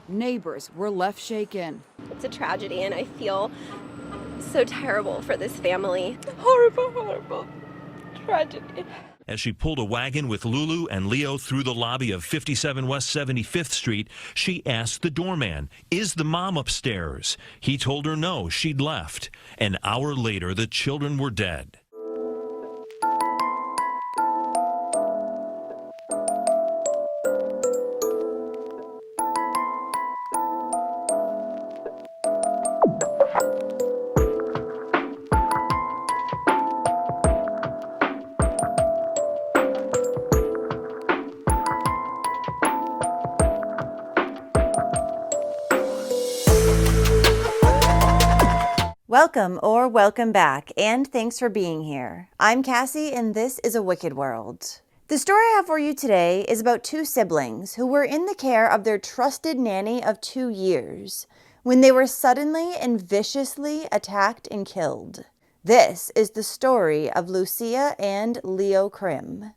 Neighbors were left shaken. It's a tragedy, and I feel so terrible for this family. Horrible, horrible tragedy. As she pulled a wagon with Lulu and Leo through the lobby of 57 West 75th Street, she asked the doorman, "Is the mom upstairs?" He told her no, she'd left. An hour later, the children were dead. Welcome or welcome back, and thanks for being here. I'm Cassie, and this is A Wicked World. The story I have for you today is about two siblings who were in the care of their trusted nanny of 2 years when they were suddenly and viciously attacked and killed. This is the story of Lucia and Leo Krim.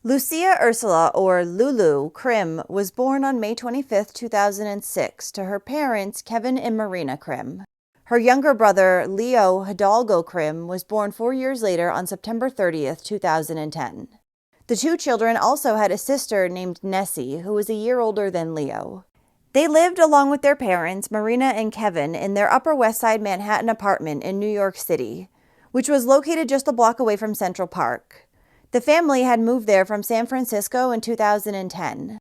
Lucia Ursula, or Lulu, Krim was born on May 25, 2006 to her parents Kevin and Marina Krim. Her younger brother, Leo Hidalgo Krim, was born 4 years later on September 30, 2010. The two children also had a sister named Nessie, who was a year older than Leo. They lived along with their parents, Marina and Kevin, in their Upper West Side Manhattan apartment in New York City, which was located just a block away from Central Park. The family had moved there from San Francisco in 2010.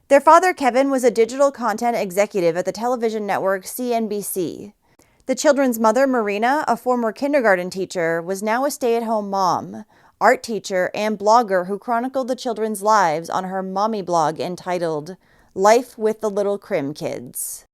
Their father, Kevin, was a digital content executive at the television network CNBC. The children's mother, Marina, a former kindergarten teacher, was now a stay-at-home mom, art teacher, and blogger who chronicled the children's lives on her mommy blog entitled Life with the Little Krim Kids.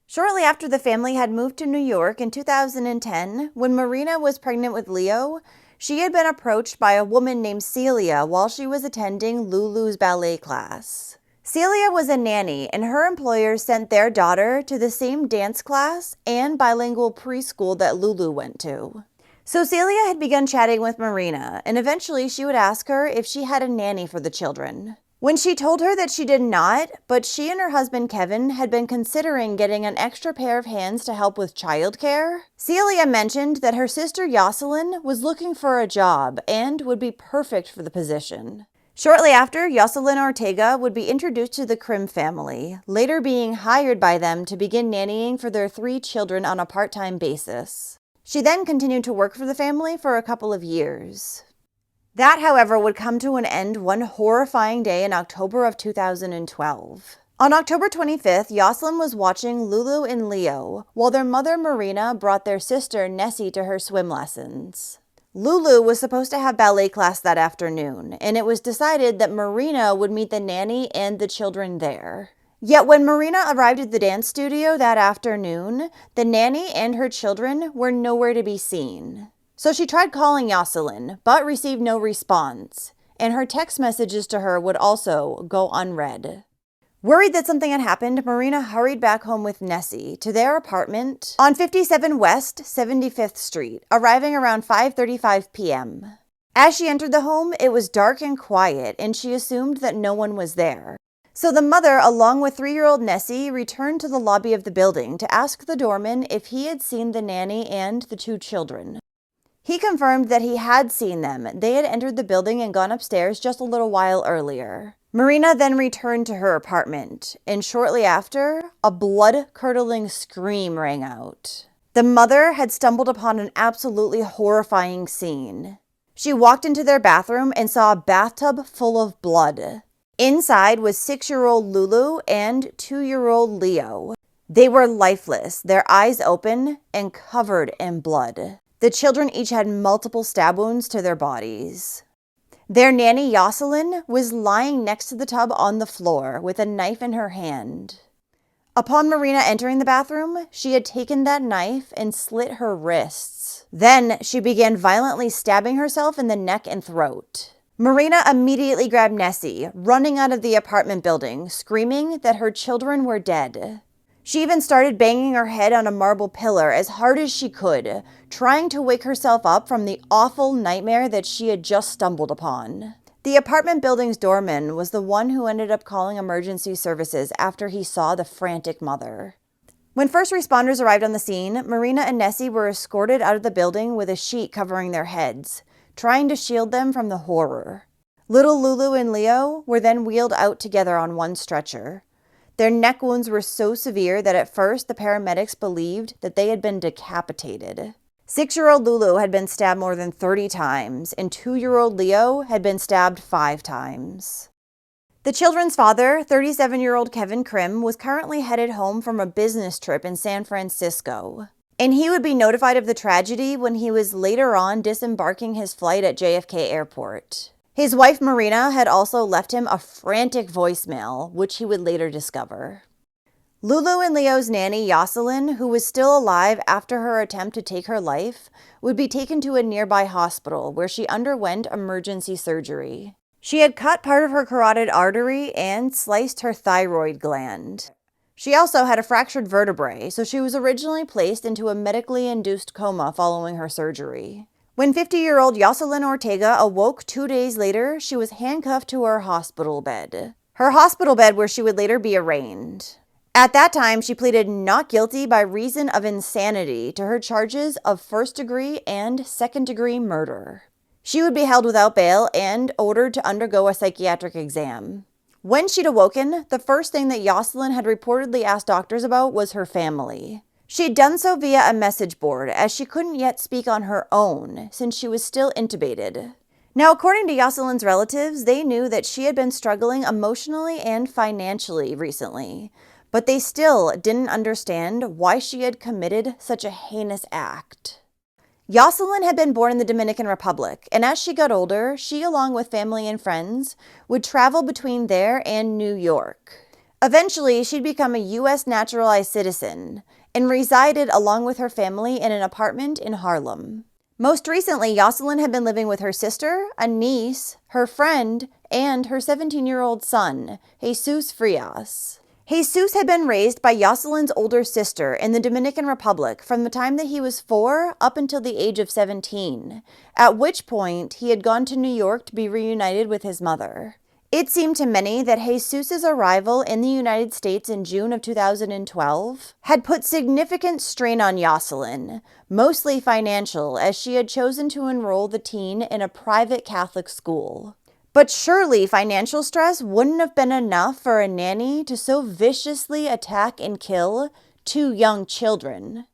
Shortly after the family had moved to New York in 2010, when Marina was pregnant with Leo, she had been approached by a woman named Celia while she was attending Lulu's ballet class. Celia was a nanny, and her employer sent their daughter to the same dance class and bilingual preschool that Lulu went to. So Celia had begun chatting with Marina, and eventually she would ask her if she had a nanny for the children. When she told her that she did not, but she and her husband Kevin had been considering getting an extra pair of hands to help with childcare, Celia mentioned that her sister Jocelyn was looking for a job and would be perfect for the position. Shortly after, Jocelyn Ortega would be introduced to the Krim family, later being hired by them to begin nannying for their 3 children on a part-time basis. She then continued to work for the family for a couple of years. That, however, would come to an end one horrifying day in October of 2012. On October 25th, Jocelyn was watching Lulu and Leo, while their mother Marina brought their sister Nessie to her swim lessons. Lulu was supposed to have ballet class that afternoon, and it was decided that Marina would meet the nanny and the children there. Yet when Marina arrived at the dance studio that afternoon, the nanny and her children were nowhere to be seen. So she tried calling Jocelyn, but received no response, and her text messages to her would also go unread. Worried that something had happened, Marina hurried back home with Nessie to their apartment on 57 West 75th Street, arriving around 5:35 p.m. As she entered the home, it was dark and quiet, and she assumed that no one was there. So the mother, along with 3-year-old Nessie, returned to the lobby of the building to ask the doorman if he had seen the nanny and the 2 children. He confirmed that he had seen them. They had entered the building and gone upstairs just a little while earlier. Marina then returned to her apartment, and shortly after, a blood-curdling scream rang out. The mother had stumbled upon an absolutely horrifying scene. She walked into their bathroom and saw a bathtub full of blood. Inside was 6-year-old Lulu and 2-year-old Leo. They were lifeless, their eyes open and covered in blood. The children each had multiple stab wounds to their bodies. Their nanny, Jocelyn, was lying next to the tub on the floor with a knife in her hand. Upon Marina entering the bathroom, she had taken that knife and slit her wrists. Then she began violently stabbing herself in the neck and throat. Marina immediately grabbed Nessie, running out of the apartment building, screaming that her children were dead. She even started banging her head on a marble pillar as hard as she could, trying to wake herself up from the awful nightmare that she had just stumbled upon. The apartment building's doorman was the one who ended up calling emergency services after he saw the frantic mother. When first responders arrived on the scene, Marina and Nessie were escorted out of the building with a sheet covering their heads, trying to shield them from the horror. Little Lulu and Leo were then wheeled out together on one stretcher. Their neck wounds were so severe that at first the paramedics believed that they had been decapitated. 6-year-old Lulu had been stabbed more than 30 times, and 2-year-old Leo had been stabbed 5 times. The children's father, 37-year-old Kevin Krim, was currently headed home from a business trip in San Francisco, and he would be notified of the tragedy when he was later on disembarking his flight at JFK Airport. His wife Marina had also left him a frantic voicemail, which he would later discover. Lulu and Leo's nanny, Jocelyn, who was still alive after her attempt to take her life, would be taken to a nearby hospital where she underwent emergency surgery. She had cut part of her carotid artery and sliced her thyroid gland. She also had a fractured vertebrae, so she was originally placed into a medically induced coma following her surgery. When 50-year-old Jocelyn Ortega awoke 2 days later, she was handcuffed to her hospital bed. Her hospital bed where she would later be arraigned. At that time, she pleaded not guilty by reason of insanity to her charges of first-degree and second-degree murder. She would be held without bail and ordered to undergo a psychiatric exam. When she'd awoken, the first thing that Jocelyn had reportedly asked doctors about was her family. She had done so via a message board, as she couldn't yet speak on her own, since she was still intubated. Now, according to Jocelyn's relatives, they knew that she had been struggling emotionally and financially recently, but they still didn't understand why she had committed such a heinous act. Jocelyn had been born in the Dominican Republic, and as she got older, she, along with family and friends, would travel between there and New York. Eventually, she'd become a U.S. naturalized citizen, and resided along with her family in an apartment in Harlem. Most recently, Jocelyn had been living with her sister, a niece, her friend, and her 17-year-old son, Jesus Frias. Jesus had been raised by Jocelyn's older sister in the Dominican Republic from the time that he was 4 up until the age of 17, at which point he had gone to New York to be reunited with his mother. It seemed to many that Jesus' arrival in the United States in June of 2012 had put significant strain on Jocelyn, mostly financial, as she had chosen to enroll the teen in a private Catholic school. But surely financial stress wouldn't have been enough for a nanny to so viciously attack and kill 2 young children.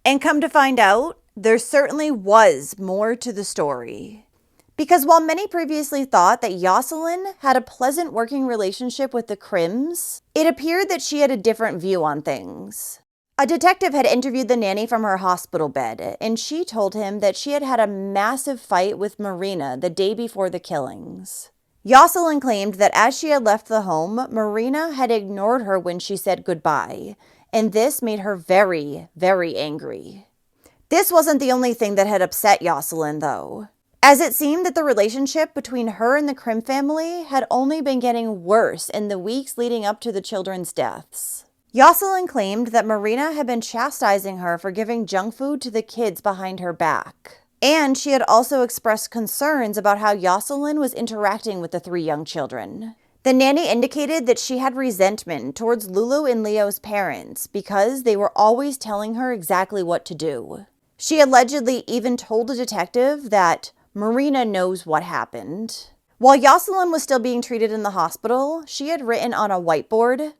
And come to find out, there certainly was more to the story. Because while many previously thought that Jocelyn had a pleasant working relationship with the Krims, it appeared that she had a different view on things. A detective had interviewed the nanny from her hospital bed, and she told him that she had had a massive fight with Marina the day before the killings. Jocelyn claimed that as she had left the home, Marina had ignored her when she said goodbye, and this made her very, very angry. This wasn't the only thing that had upset Jocelyn, though, as it seemed that the relationship between her and the Krim family had only been getting worse in the weeks leading up to the children's deaths. Jocelyn claimed that Marina had been chastising her for giving junk food to the kids behind her back. And she had also expressed concerns about how Jocelyn was interacting with the 3 young children. The nanny indicated that she had resentment towards Lulu and Leo's parents because they were always telling her exactly what to do. She allegedly even told a detective that Marina knows what happened. While Jocelyn was still being treated in the hospital, she had written on a whiteboard,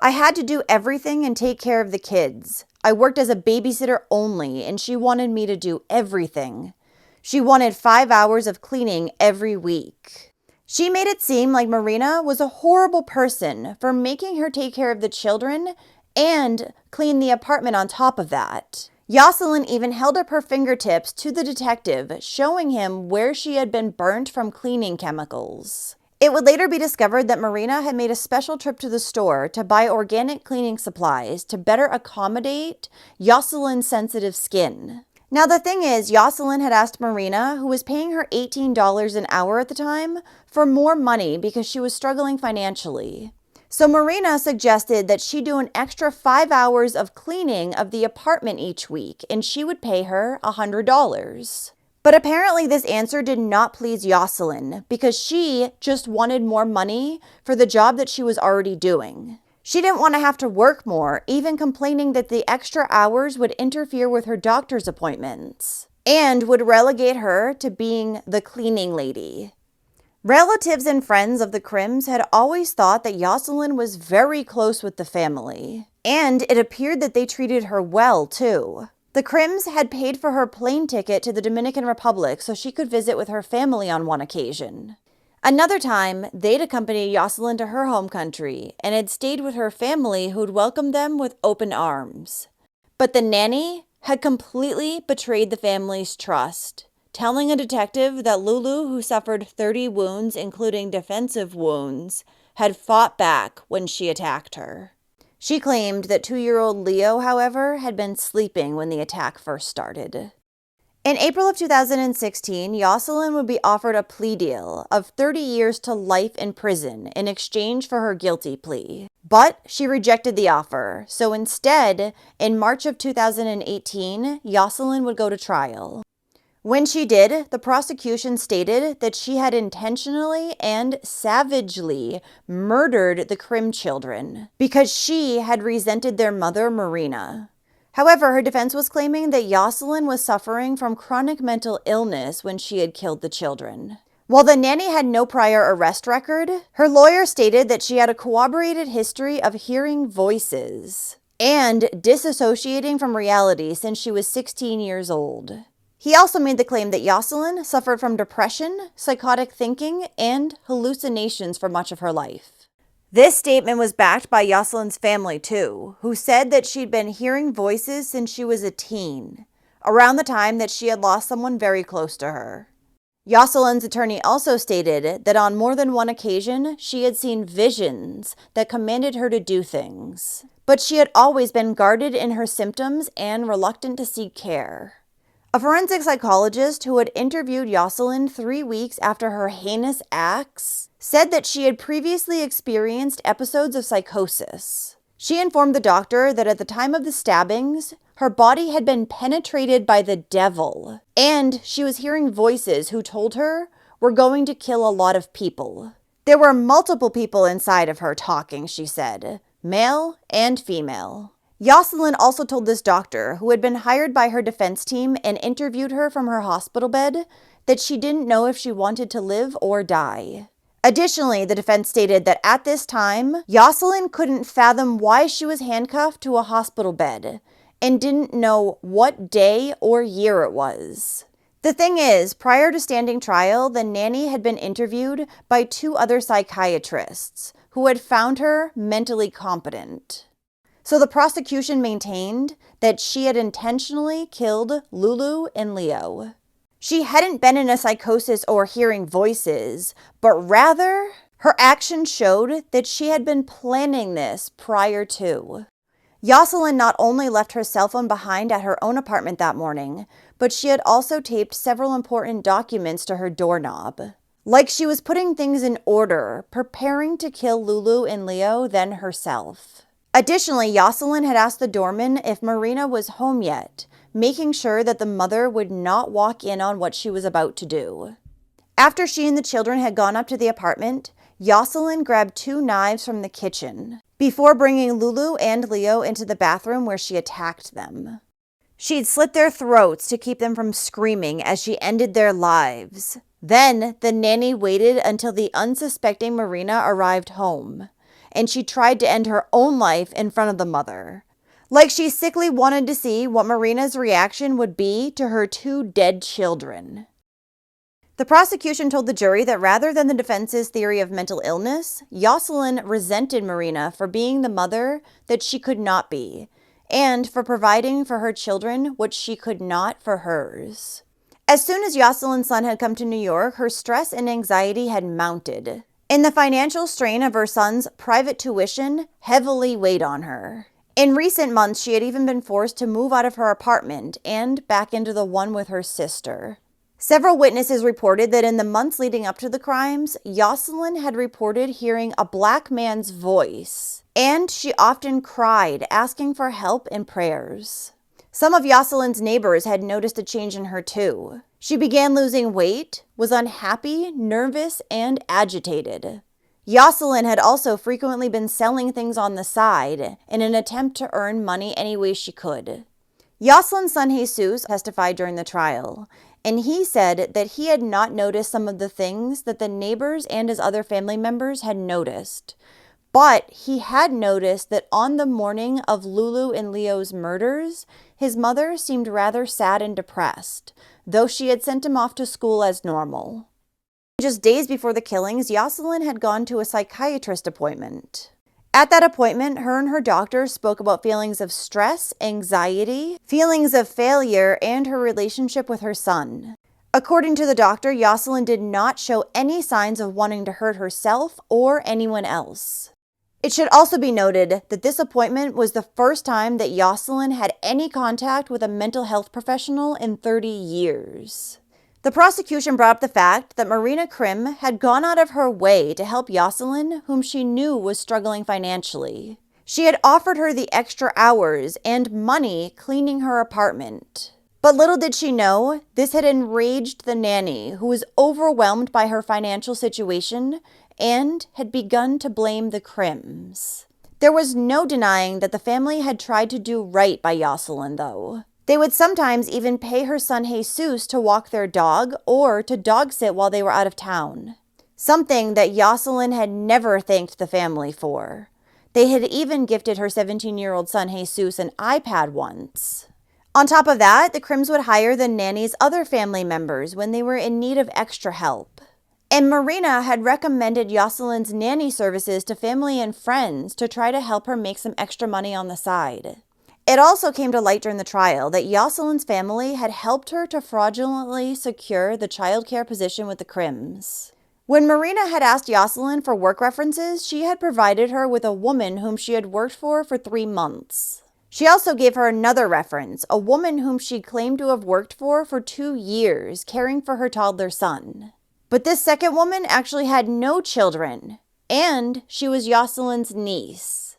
"I had to do everything and take care of the kids. I worked as a babysitter only, and she wanted me to do everything. She wanted 5 hours of cleaning every week." She made it seem like Marina was a horrible person for making her take care of the children and clean the apartment on top of that. Jocelyn even held up her fingertips to the detective, showing him where she had been burnt from cleaning chemicals. It would later be discovered that Marina had made a special trip to the store to buy organic cleaning supplies to better accommodate Jocelyn's sensitive skin. Now the thing is, Jocelyn had asked Marina, who was paying her $18 an hour at the time, for more money because she was struggling financially. So Marina suggested that she do an extra 5 hours of cleaning of the apartment each week, and she would pay her $100. But apparently this answer did not please Jocelyn because she just wanted more money for the job that she was already doing. She didn't want to have to work more, even complaining that the extra hours would interfere with her doctor's appointments and would relegate her to being the cleaning lady. Relatives and friends of the Krims had always thought that Jocelyn was very close with the family, and it appeared that they treated her well, too. The Krims had paid for her plane ticket to the Dominican Republic so she could visit with her family on one occasion. Another time, they'd accompanied Jocelyn to her home country and had stayed with her family who'd welcomed them with open arms. But the nanny had completely betrayed the family's trust, telling a detective that Lulu, who suffered 30 wounds, including defensive wounds, had fought back when she attacked her. She claimed that 2-year-old Leo, however, had been sleeping when the attack first started. In April of 2016, Jocelyn would be offered a plea deal of 30 years to life in prison in exchange for her guilty plea. But she rejected the offer, so instead, in March of 2018, Jocelyn would go to trial. When she did, the prosecution stated that she had intentionally and savagely murdered the Krim children because she had resented their mother, Marina. However, her defense was claiming that Jocelyn was suffering from chronic mental illness when she had killed the children. While the nanny had no prior arrest record, her lawyer stated that she had a corroborated history of hearing voices and disassociating from reality since she was 16 years old. He also made the claim that Jocelyn suffered from depression, psychotic thinking, and hallucinations for much of her life. This statement was backed by Jocelyn's family too, who said that she'd been hearing voices since she was a teen, around the time that she had lost someone very close to her. Jocelyn's attorney also stated that on more than one occasion, she had seen visions that commanded her to do things, but she had always been guarded in her symptoms and reluctant to seek care. A forensic psychologist who had interviewed Jocelyn 3 weeks after her heinous acts said that she had previously experienced episodes of psychosis. She informed the doctor that at the time of the stabbings, her body had been penetrated by the devil, and she was hearing voices who told her we're going to kill a lot of people. There were multiple people inside of her talking, she said, male and female. Jocelyn also told this doctor, who had been hired by her defense team and interviewed her from her hospital bed, that she didn't know if she wanted to live or die. Additionally, the defense stated that at this time, Jocelyn couldn't fathom why she was handcuffed to a hospital bed and didn't know what day or year it was. The thing is, prior to standing trial, the nanny had been interviewed by 2 other psychiatrists who had found her mentally competent. So the prosecution maintained that she had intentionally killed Lulu and Leo. She hadn't been in a psychosis or hearing voices, but rather, her actions showed that she had been planning this prior to. Jocelyn not only left her cell phone behind at her own apartment that morning, but she had also taped several important documents to her doorknob. Like she was putting things in order, preparing to kill Lulu and Leo, then herself. Additionally, Jocelyn had asked the doorman if Marina was home yet, making sure that the mother would not walk in on what she was about to do. After she and the children had gone up to the apartment, Jocelyn grabbed 2 knives from the kitchen before bringing Lulu and Leo into the bathroom where she attacked them. She'd slit their throats to keep them from screaming as she ended their lives. Then, the nanny waited until the unsuspecting Marina arrived home, and she tried to end her own life in front of the mother. Like she sickly wanted to see what Marina's reaction would be to her 2 dead children. The prosecution told the jury that rather than the defense's theory of mental illness, Jocelyn resented Marina for being the mother that she could not be, and for providing for her children what she could not for hers. As soon as Jocelyn's son had come to New York, her stress and anxiety had mounted, and the financial strain of her son's private tuition heavily weighed on her. In recent months, she had even been forced to move out of her apartment and back into the one with her sister. Several witnesses reported that in the months leading up to the crimes, Jocelyn had reported hearing a black man's voice, and she often cried, asking for help and prayers. Some of Jocelyn's neighbors had noticed a change in her too. She began losing weight, was unhappy, nervous, and agitated. Jocelyn had also frequently been selling things on the side in an attempt to earn money any way she could. Jocelyn's son Jesus testified during the trial, and he said that he had not noticed some of the things that the neighbors and his other family members had noticed. But he had noticed that on the morning of Lulu and Leo's murders, his mother seemed rather sad and depressed, though she had sent him off to school as normal. Just days before the killings, Jocelyn had gone to a psychiatrist appointment. At that appointment, her and her doctor spoke about feelings of stress, anxiety, feelings of failure, and her relationship with her son. According to the doctor, Jocelyn did not show any signs of wanting to hurt herself or anyone else. It should also be noted that this appointment was the first time that Jocelyn had any contact with a mental health professional in 30 years. The prosecution brought up the fact that Marina Krim had gone out of her way to help Jocelyn, whom she knew was struggling financially. She had offered her the extra hours and money cleaning her apartment. But little did she know, this had enraged the nanny, who was overwhelmed by her financial situation and had begun to blame the Krims. There was no denying that the family had tried to do right by Jocelyn, though. They would sometimes even pay her son Jesus to walk their dog or to dog sit while they were out of town. Something that Jocelyn had never thanked the family for. They had even gifted her 17-year-old son Jesus an iPad once. On top of that, the Krims would hire the nanny's other family members when they were in need of extra help. And Marina had recommended Jocelyn's nanny services to family and friends to try to help her make some extra money on the side. It also came to light during the trial that Jocelyn's family had helped her to fraudulently secure the childcare position with the Krims. When Marina had asked Jocelyn for work references, she had provided her with a woman whom she had worked for 3 months. She also gave her another reference, a woman whom she claimed to have worked for 2 years, caring for her toddler son. But this second woman actually had no children, and she was Jocelyn's niece.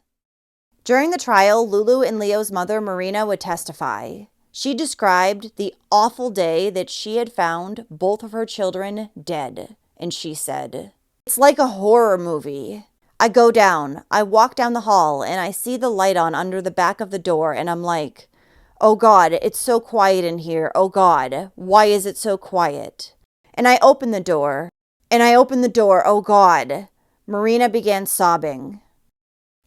During the trial, Lulu and Leo's mother, Marina, would testify. She described the awful day that she had found both of her children dead, and she said, "It's like a horror movie. I walk down the hall, and I see the light on under the back of the door, and I'm like, oh God, it's so quiet in here. Oh God, why is it so quiet? And I open the door, oh God." Marina began sobbing.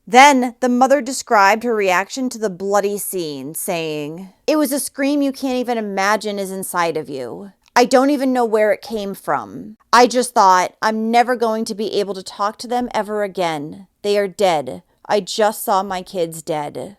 Then the mother described her reaction to the bloody scene, saying, "It was a scream you can't even imagine is inside of you. I don't even know where it came from. I just thought, I'm never going to be able to talk to them ever again. They are dead. I just saw my kids dead."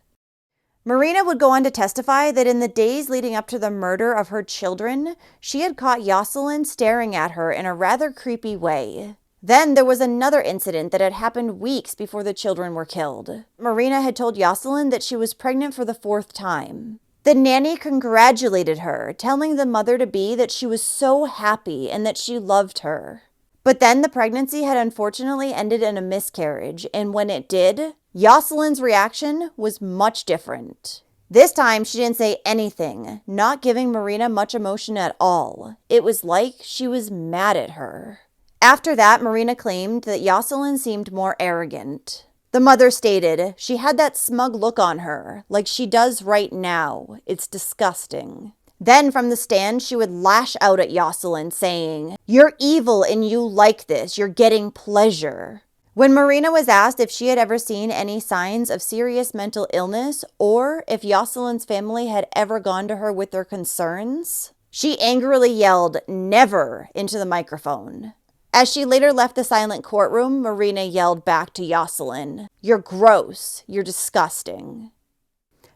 Marina would go on to testify that in the days leading up to the murder of her children, she had caught Jocelyn staring at her in a rather creepy way. Then there was another incident that had happened weeks before the children were killed. Marina had told Jocelyn that she was pregnant for the 4th time. The nanny congratulated her, telling the mother-to-be that she was so happy and that she loved her. But then the pregnancy had unfortunately ended in a miscarriage, and when it did, Jocelyn's reaction was much different. This time, she didn't say anything, not giving Marina much emotion at all. It was like she was mad at her. After that, Marina claimed that Jocelyn seemed more arrogant. The mother stated, "She had that smug look on her, like she does right now. It's disgusting." Then from the stand, she would lash out at Jocelyn, saying, "You're evil and you like this. You're getting pleasure." When Marina was asked if she had ever seen any signs of serious mental illness or if Jocelyn's family had ever gone to her with their concerns, she angrily yelled, "Never," into the microphone. As she later left the silent courtroom, Marina yelled back to Jocelyn, "You're gross. You're disgusting."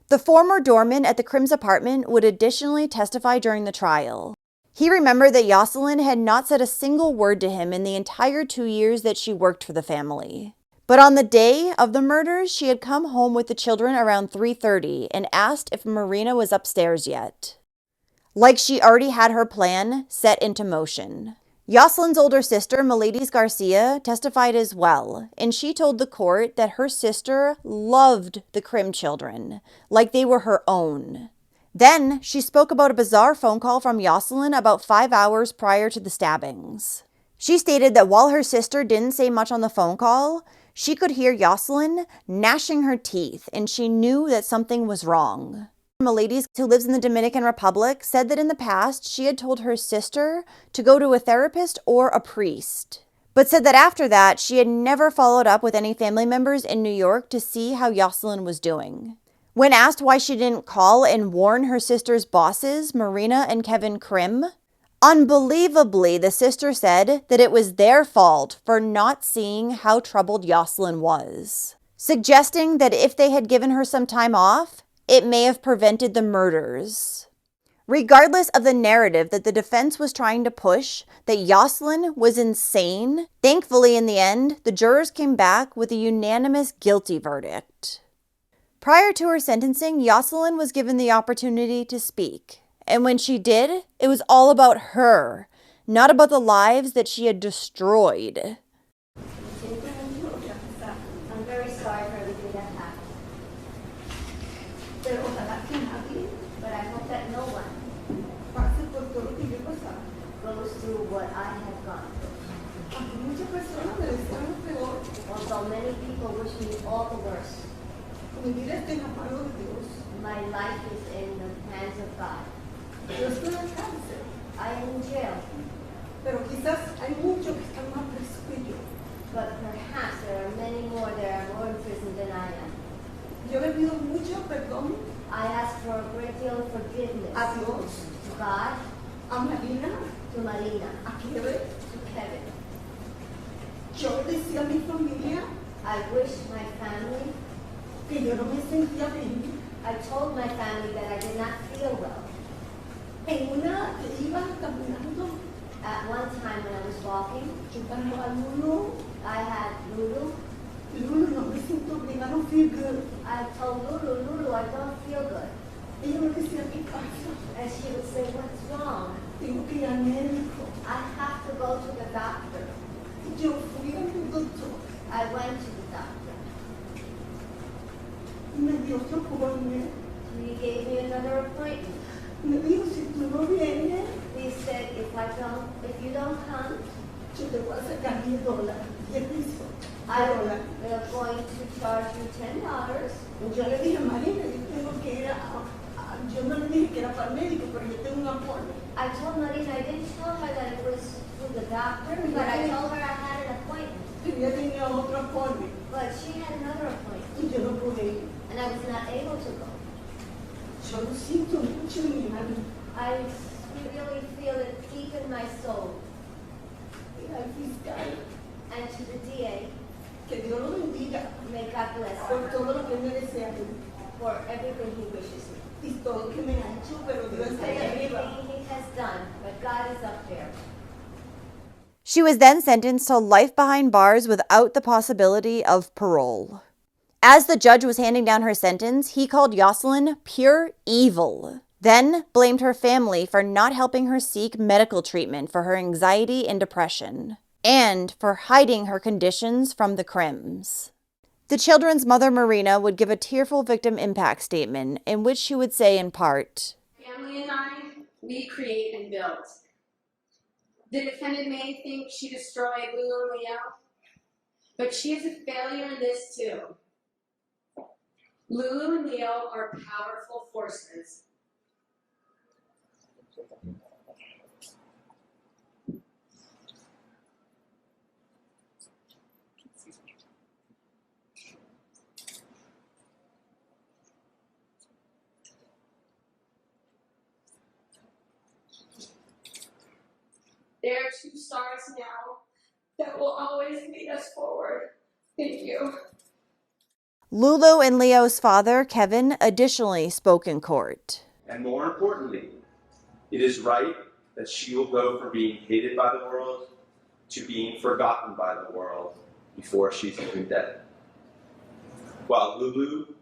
The former doorman at the Krim's apartment would additionally testify during the trial. He remembered that Jocelyn had not said a single word to him in the entire 2 years that she worked for the family. But on the day of the murders, she had come home with the children around 3:30 and asked if Marina was upstairs yet. like she already had her plan set into motion. Yoselin's older sister, Milady Garcia, testified as well, and she told the court that her sister loved the Krim children, like they were her own. Then she spoke about a bizarre phone call from Yoselin about 5 hours prior to the stabbings. She stated that while her sister didn't say much on the phone call, she could hear Yoselin gnashing her teeth, and she knew that something was wrong. Milady, who lives in the Dominican Republic, said that in the past she had told her sister to go to a therapist or a priest, but said that after that she had never followed up with any family members in New York to see how Yoselin was doing. When asked why she didn't call and warn her sister's bosses, Marina and Kevin Krim, unbelievably, the sister said that it was their fault for not seeing how troubled Yoselin was, suggesting that if they had given her some time off, it may have prevented the murders. Regardless of the narrative that the defense was trying to push, that Yoselin was insane, thankfully in the end, the jurors came back with a unanimous guilty verdict. Prior to her sentencing, Yoselin was given the opportunity to speak. And when she did, it was all about her, not about the lives that she had destroyed. I'm very sorry for everything that happened. But I hope that no one goes through what I have gone through. Although many people wish me all the worst. My life is in the hands of God. I am in jail. But perhaps there are many more that are more in prison than I am. I ask for a great deal of forgiveness to God, to Marina, to Kevin. I wish my family, I told my family that I did not feel well. At one time when I was walking, I had Lulu. I told Lulu, I don't feel good. And she would say, what's wrong? I have to go to the doctor. I went to the doctor. He gave me another appointment. He said, if you don't come, I'm going to charge you $10. I told Marina, I didn't tell her that it was through the doctor, but I told her I had an appointment. But she had another appointment. And I was not able to go. I really feel it deep in my soul. And to the DA, may God bless him for everything he wishes me. Everything he has done, but God is up there. She was then sentenced to life behind bars without the possibility of parole. As the judge was handing down her sentence, he called Yoselin pure evil, then blamed her family for not helping her seek medical treatment for her anxiety and depression, and for hiding her conditions from the Krims. The children's mother, Marina, would give a tearful victim impact statement in which she would say in part, Family and I, we create and build. The defendant may think she destroyed Lulu and Leo, but she is a failure in this too. Lulu and Leo are powerful forces. There are two stars now that will always lead us forward. Thank you. Lulu and Leo's father, Kevin, additionally spoke in court. And more importantly, it is right that she will go from being hated by the world to being forgotten by the world before she's even dead. While Lulu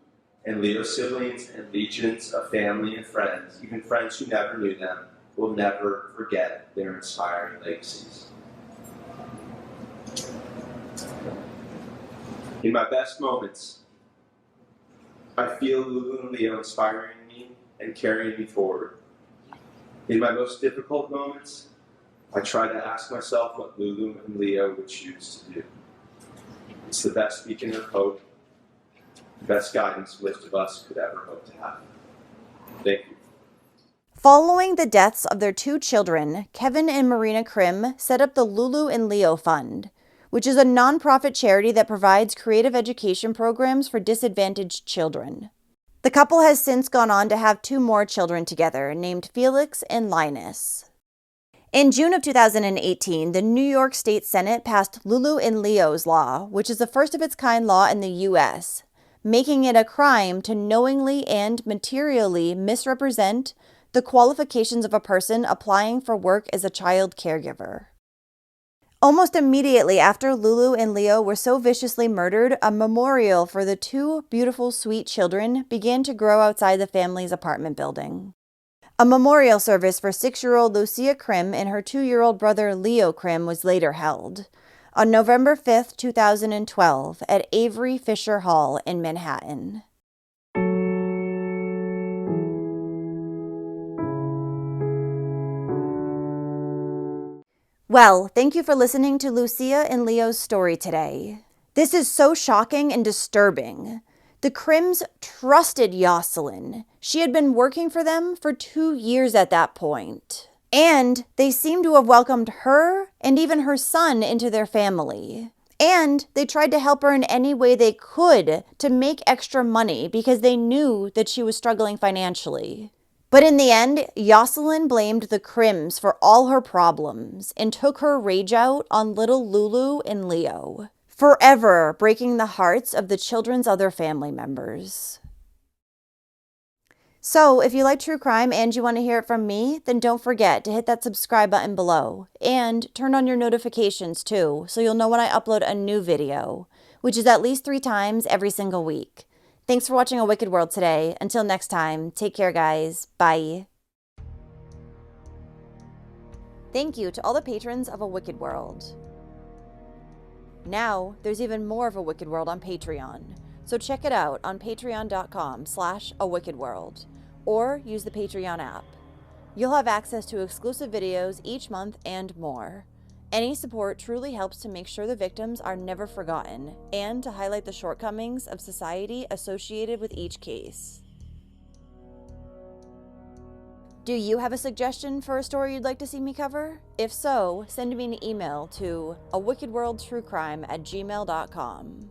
and Leo's siblings and legions of family and friends, even friends who never knew them, will never forget their inspiring legacies. In my best moments, I feel Lulu and Leo inspiring me and carrying me forward. In my most difficult moments, I try to ask myself what Lulu and Leo would choose to do. It's the best beacon of hope, the best guidance most of us could ever hope to have. Thank you. Following the deaths of their 2 children, Kevin and Marina Krim set up the Lulu and Leo Fund, which is a nonprofit charity that provides creative education programs for disadvantaged children. The couple has since gone on to have 2 more children together, named Felix and Linus. In June of 2018, the New York State Senate passed Lulu and Leo's Law, which is the first of its kind law in the U.S., making it a crime to knowingly and materially misrepresent the qualifications of a person applying for work as a child caregiver. Almost immediately after Lulu and Leo were so viciously murdered, a memorial for the 2 beautiful, sweet children began to grow outside the family's apartment building. A memorial service for 6-year-old Lucia Krim and her 2-year-old brother Leo Krim was later held on November 5, 2012 at Avery Fisher Hall in Manhattan. Well, thank you for listening to Lucia and Leo's story today. This is so shocking and disturbing. The Krims trusted Jocelyn. She had been working for them for 2 years at that point. And they seem to have welcomed her and even her son into their family. And they tried to help her in any way they could to make extra money because they knew that she was struggling financially. But in the end, Jocelyn blamed the Krims for all her problems and took her rage out on little Lulu and Leo, forever breaking the hearts of the children's other family members. So, if you like true crime and you want to hear it from me, then don't forget to hit that subscribe button below and turn on your notifications too, so you'll know when I upload a new video, which is at least 3 times every single week. Thanks for watching A Wicked World today. Until next time, take care, guys. Bye. Thank you to all the patrons of A Wicked World. Now, there's even more of A Wicked World on Patreon, so check it out on patreon.com/awickedworld, or use the Patreon app. You'll have access to exclusive videos each month and more. Any support truly helps to make sure the victims are never forgotten and to highlight the shortcomings of society associated with each case. Do you have a suggestion for a story you'd like to see me cover? If so, send me an email to awickedworldtruecrime@gmail.com.